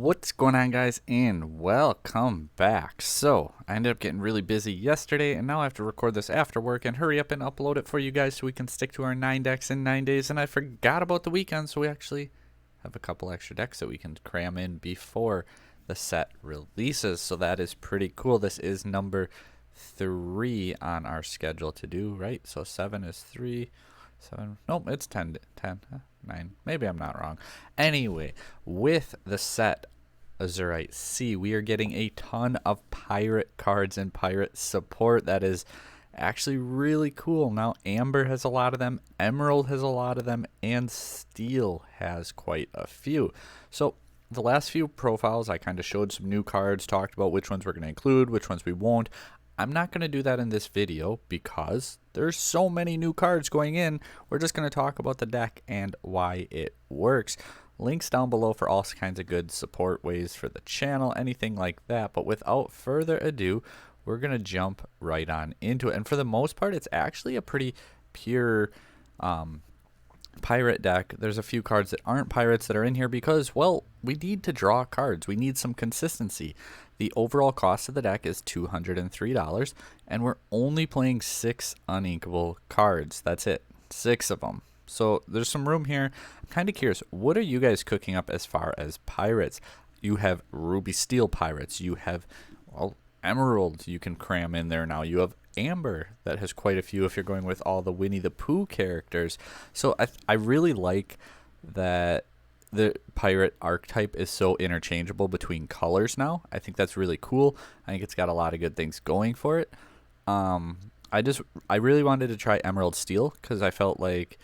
What's going on, guys, and welcome back. So I ended up getting really busy yesterday, and now I have to record this after work and hurry up and upload it for you guys so we can stick to our 9 decks in 9 days. And I forgot about the weekend, so we actually have a couple extra decks that we can cram in before the set releases. So that is pretty cool. This is number 3 on our schedule to do, right? So 7 is 3. 7, nope, it's 10, 9. Maybe I'm not wrong. Anyway, with the set Azurite C, we are getting a ton of pirate cards and pirate support. That is actually really cool. Now, Amber has a lot of them, Emerald has a lot of them, and Steel has quite a few. So the last few profiles, I kind of showed some new cards, talked about which ones we're going to include, which ones we won't. I'm not going to do that in this video because there's so many new cards going in. We're just going to talk about the deck and why it works. Links down below for all kinds of good support ways for the channel, anything like that. But without further ado, we're going to jump right on into it. And for the most part, it's actually a pretty pure pirate deck. There's a few cards that aren't pirates that are in here because, well, we need to draw cards. We need some consistency. The overall cost of the deck is $203, and we're only playing 6 uninkable cards. That's it, 6 of them. So there's some room here. I'm kind of curious, what are you guys cooking up as far as pirates? You have Ruby Steel pirates. You have, well, Emerald you can cram in there now. You have Amber that has quite a few if you're going with all the Winnie the Pooh characters. So I really like that the pirate archetype is so interchangeable between colors now. I think that's really cool. I think it's got a lot of good things going for it. I really wanted to try Emerald Steel because I felt like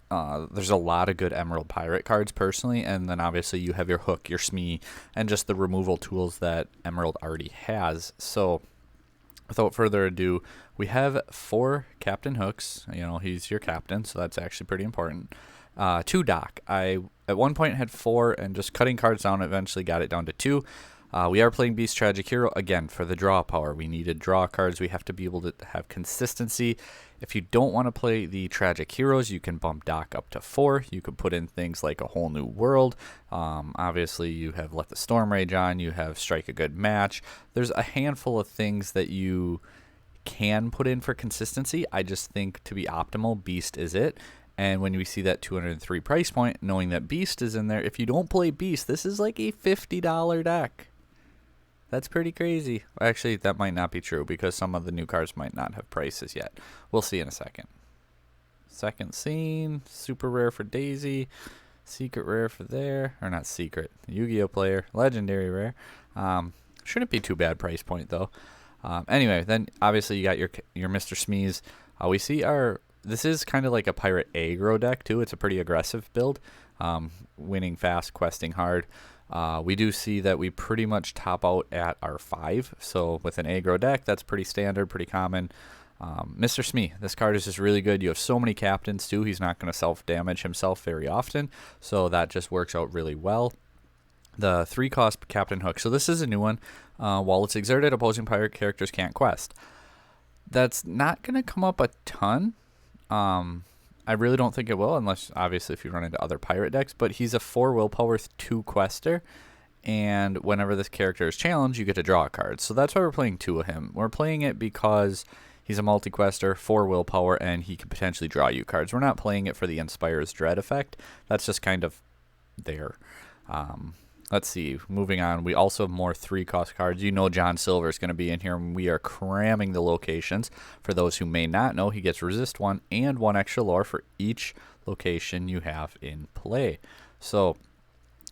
there's a lot of good Emerald pirate cards personally, and then obviously you have your hook, your Smee, and just the removal tools that Emerald already has. So without further ado, we have 4 Captain Hooks. You know, he's your captain, so that's actually pretty important. 2 Dock. I at one point had 4, and just cutting cards down eventually got it down to 2. We are playing Beast Tragic Hero again for the draw power. We needed draw cards. We have to be able to have consistency. If you don't want to play the Tragic Heroes, you can bump Dock up to 4. You could put in things like a Whole New World. Obviously, you have Let the Storm Rage on. You have Strike a Good Match. There's a handful of things that you can put in for consistency. I just think to be optimal, Beast is it. And when we see that 203 price point, knowing that Beast is in there, if you don't play Beast, this is like a $50 deck. That's pretty crazy. Actually, that might not be true because some of the new cards might not have prices yet. We'll see in a second. Second Scene, super rare for Daisy, secret rare for there, or not secret, Yu-Gi-Oh player, legendary rare. Shouldn't be too bad price point though. Anyway, then obviously you got your Mr. Smees. We see this is kind of like a pirate aggro deck too. It's a pretty aggressive build, winning fast, questing hard. We do see that we pretty much top out at our 5. So with an aggro deck, that's pretty standard, pretty common. Mr. Smee, this card is just really good. You have so many captains too. He's not going to self-damage himself very often. So that just works out really well. The 3-cost Captain Hook. So this is a new one. While it's exerted, opposing pirate characters can't quest. That's not going to come up a ton. I really don't think it will, unless obviously if you run into other pirate decks, but he's a 4 willpower 2 quester, and whenever this character is challenged, you get to draw a card. So that's why we're playing 2 of him. We're playing it because he's a multi-quester, 4 willpower, and he can potentially draw you cards. We're not playing it for the Inspire's Dread effect. That's just kind of there. Let's see, moving on, we also have more 3-cost cards. You know John Silver is going to be in here, and we are cramming the locations. For those who may not know, he gets Resist 1 and 1 extra lore for each location you have in play. So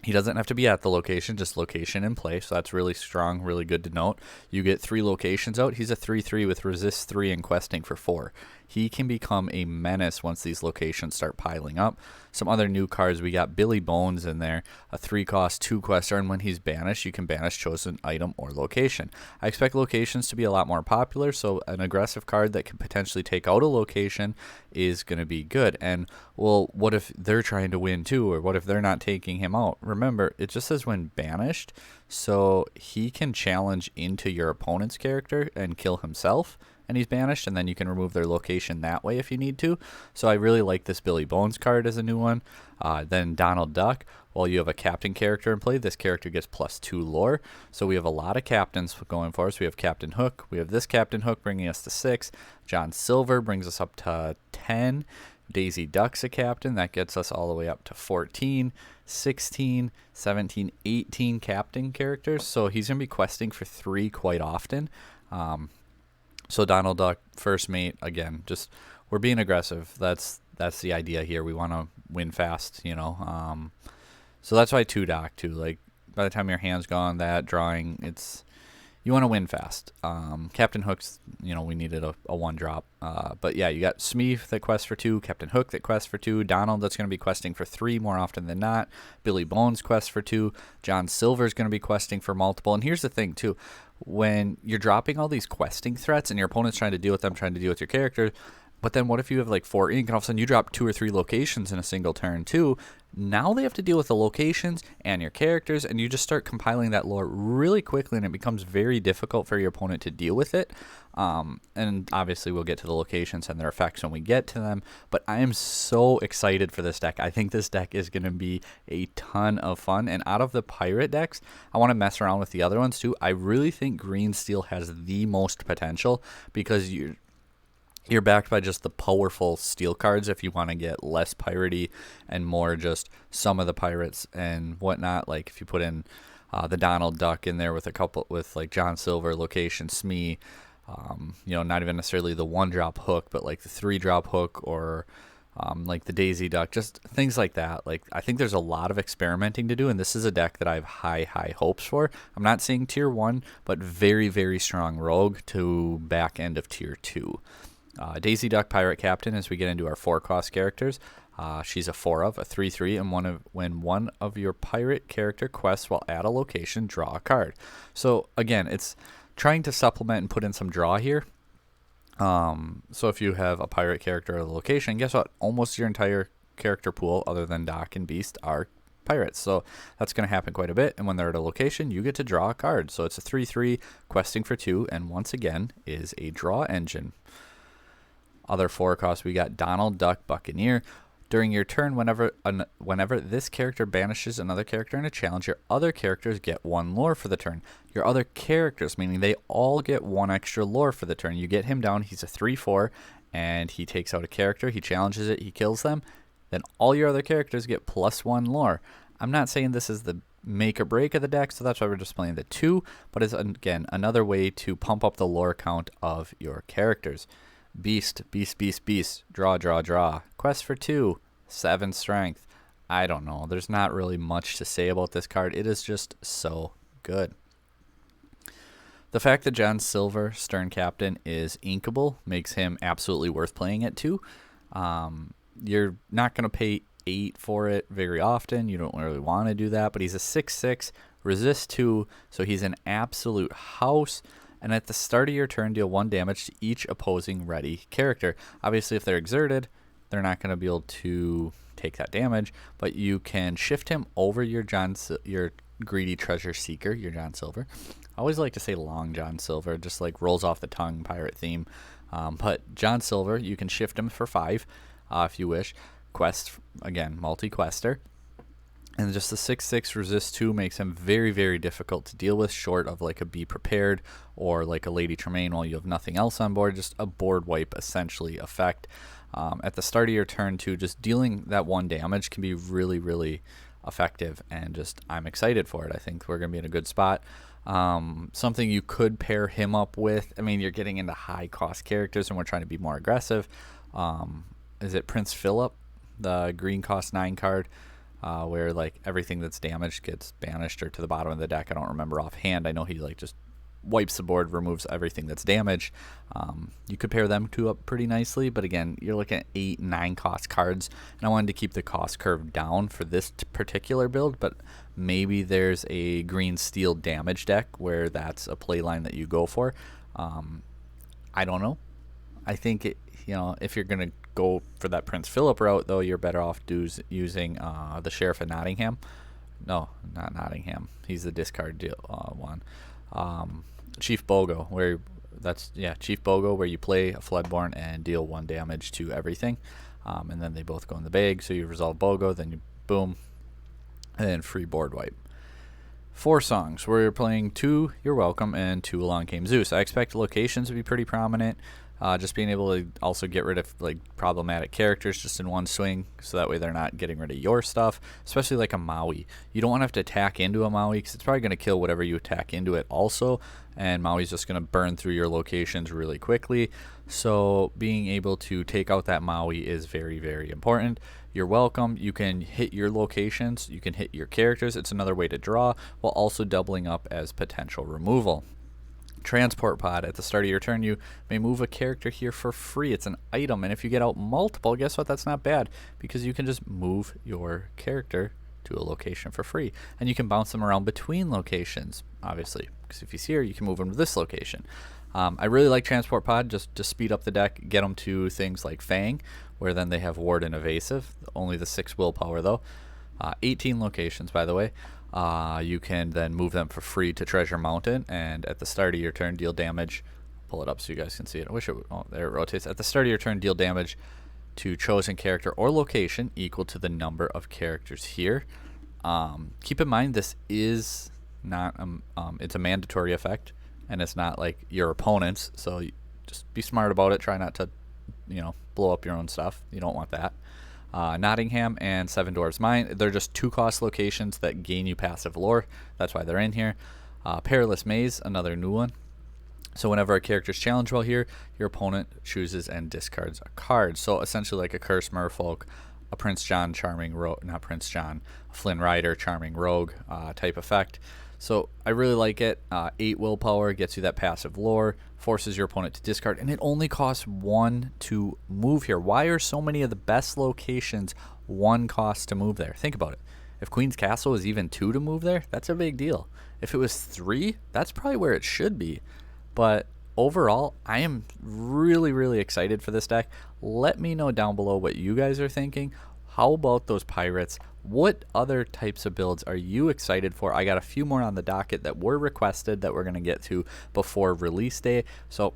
he doesn't have to be at the location, just location in play, so that's really strong, really good to note. You get 3 locations out. He's a 3/3 with Resist 3 and Questing for 4. He can become a menace once these locations start piling up. Some other new cards, we got Billy Bones in there, a 3-cost 2 quester, and when he's banished, you can banish chosen item or location. I expect locations to be a lot more popular, so an aggressive card that can potentially take out a location is going to be good. And, well, what if they're trying to win too, or what if they're not taking him out? Remember, it just says when banished, so he can challenge into your opponent's character and kill himself, and he's banished, and then you can remove their location that way if you need to. So I really like this Billy Bones card as a new one. Then Donald Duck. While you have a captain character in play, this character gets +2 lore. So we have a lot of captains going for us. We have Captain Hook. We have this Captain Hook bringing us to 6. John Silver brings us up to 10. Daisy Duck's a captain. That gets us all the way up to 14, 16, 17, 18 captain characters. So he's going to be questing for 3 quite often. So Donald Duck, first mate, again, just we're being aggressive. That's the idea here. We want to win fast, you know. So that's why 2 dock too. Like by the time your hand's gone, that drawing, you want to win fast. Captain Hook's, you know, we needed a 1-drop. But yeah, you got Smeef that quests for 2, Captain Hook that quests for 2, Donald that's going to be questing for 3 more often than not, Billy Bones quests for 2, John Silver's going to be questing for multiple. And here's the thing too, when you're dropping all these questing threats and your opponent's trying to deal with them, trying to deal with your character, but then what if you have like 4 ink and all of a sudden you drop 2 or 3 locations in a single turn too? Now they have to deal with the locations and your characters, and you just start compiling that lore really quickly, and it becomes very difficult for your opponent to deal with it. And obviously we'll get to the locations and their effects when we get to them, but I am so excited for this deck. I think this deck is going to be a ton of fun, and out of the pirate decks, I want to mess around with the other ones too. I really think Green Steel has the most potential because you're backed by just the powerful steel cards if you want to get less piratey and more just some of the pirates and whatnot. Like if you put in the Donald Duck in there with a couple with like John Silver, Location, Smee, you know, not even necessarily the 1-drop hook, but like the 3-drop hook or like the Daisy Duck, just things like that. Like I think there's a lot of experimenting to do, and this is a deck that I have high hopes for. I'm not saying tier 1, but very when rogue to back end of tier 2. Daisy Duck Pirate Captain, as we get into our 4-cost characters, she's a 3/3, and when one of your pirate character quests while at a location, draw a card. So again, it's trying to supplement and put in some draw here. So if you have a pirate character at a location, guess what? Almost your entire character pool, other than Doc and Beast, are pirates. So that's going to happen quite a bit, and when they're at a location, you get to draw a card. So it's a 3/3, questing for 2, and once again is a draw engine. Other 4 costs, we got Donald Duck Buccaneer. During your turn, whenever this character banishes another character in a challenge, your other characters get 1 lore for the turn. Your other characters, meaning they all get 1 extra lore for the turn. You get him down, he's a 3/4, and he takes out a character, he challenges it, he kills them. Then all your other characters get +1 lore. I'm not saying this is the make or break of the deck, so that's why we're just playing the 2, but it's, again, another way to pump up the lore count of your characters. Beast, draw. Quest for 2, 7 strength. I don't know. There's not really much to say about this card. It is just so good. The fact that John Silver, Stern Captain, is inkable makes him absolutely worth playing at 2. You're not going to pay 8 for it very often. You don't really want to do that, but he's a 6/6, resist 2, so he's an absolute house. And at the start of your turn, deal 1 damage to each opposing ready character. Obviously, if they're exerted, they're not going to be able to take that damage, but you can shift him over your Greedy Treasure Seeker, your John Silver. I always like to say Long John Silver, just like rolls off the tongue, pirate theme. But John Silver, you can shift him for 5 if you wish. Quest, again, multi-quester. And just the 6/6 resist 2 makes him very difficult to deal with, short of like a Be Prepared or like a Lady Tremaine while you have nothing else on board. Just a board wipe essentially effect. At the start of your turn too, just dealing that 1 damage can be really effective, and just I'm excited for it. I think we're going to be in a good spot. Something you could pair him up with, I mean, you're getting into high cost characters and we're trying to be more aggressive. Is it Prince Philip, the green cost 9 card? Where like everything that's damaged gets banished or to the bottom of the deck. I don't remember offhand. I know he like just wipes the board, removes everything that's damaged. You could pair them 2 up pretty nicely, but again, you're looking at 8, 9 cost cards, and I wanted to keep the cost curve down for this particular build, but maybe there's a green steel damage deck where that's a play line that you go for. I don't know. I think if you're gonna go for that Prince Philip route, though, you're better off using the Sheriff of Nottingham. No, not Nottingham. He's the discard one. Chief Bogo, where that's, yeah, Chief Bogo, where you play a Floodborn and deal 1 damage to everything. And then they both go in the bag, so you resolve Bogo, then you boom, and then free board wipe. 4 songs, where you're playing 2 You're Welcome and 2 Along Came Zeus. I expect locations to be pretty prominent. Just being able to also get rid of like problematic characters just in one swing, so that way they're not getting rid of your stuff, especially like a Maui. You don't want to have to attack into a Maui because it's probably going to kill whatever you attack into it also, and Maui's just going to burn through your locations really quickly. So being able to take out that Maui is very, very important. You're welcome. You can hit your locations, you can hit your characters. It's another way to draw while also doubling up as potential removal. Transport pod, at the start of your turn you may move a character here for free. It's an item, and if you get out multiple, guess what, that's not bad, because you can just move your character to a location for free, and you can bounce them around between locations, obviously, because if he's here you can move him to this location. I really like Transport Pod just to speed up the deck, get them to things like Fang, where then they have Ward and Evasive, only the 6 willpower though. 18 locations, by the way. You can then move them for free to Treasure Mountain, and at the start of your turn deal damage. Pull it up so you guys can see it. I wish it would, oh, there it rotates. At the start of your turn, deal damage to chosen character or location equal to the number of characters here. Keep in mind this is not it's a mandatory effect, and it's not like your opponent's, so just be smart about it. Try not to, blow up your own stuff. You don't want that. Nottingham and Seven Dwarves Mine, they're just 2-cost locations that gain you passive lore. That's why they're in here. Perilous Maze, another new one. So whenever a character's challenged while here, your opponent chooses and discards a card. So essentially like a Curse Merfolk, a Prince John Charming Rogue, not Prince John, a Flynn Rider Charming Rogue type effect. So I really like it. 8 willpower gets you that passive lore, forces your opponent to discard, and it only costs 1 to move here. Why are so many of the best locations 1 cost to move there? Think about it. If Queen's Castle is even 2 to move there, that's a big deal. If it was 3, that's probably where it should be. But overall, I am really, really excited for this deck. Let me know down below what you guys are thinking. How about those pirates? What other types of builds are you excited for? I got a few more on the docket that were requested that we're going to get to before release day. So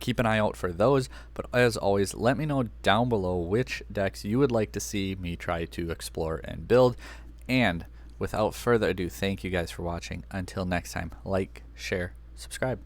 keep an eye out for those. But as always, let me know down below which decks you would like to see me try to explore and build. And without further ado, thank you guys for watching. Until next time, like, share, subscribe.